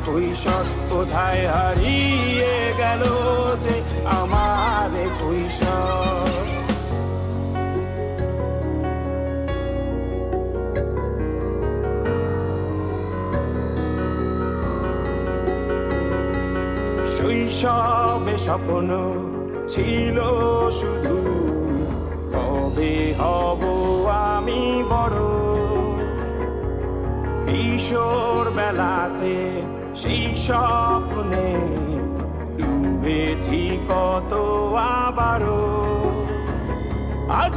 কৈশোর কোথায় হারিয়ে গেল যে আমার কৈশোর। শৈশবে স্বপ্ন ছিল শুধু কবে হব আমি বড়। কিশোর বেলাতে সেই স্বপ্নে ডুবেছি কত আবারও। আজ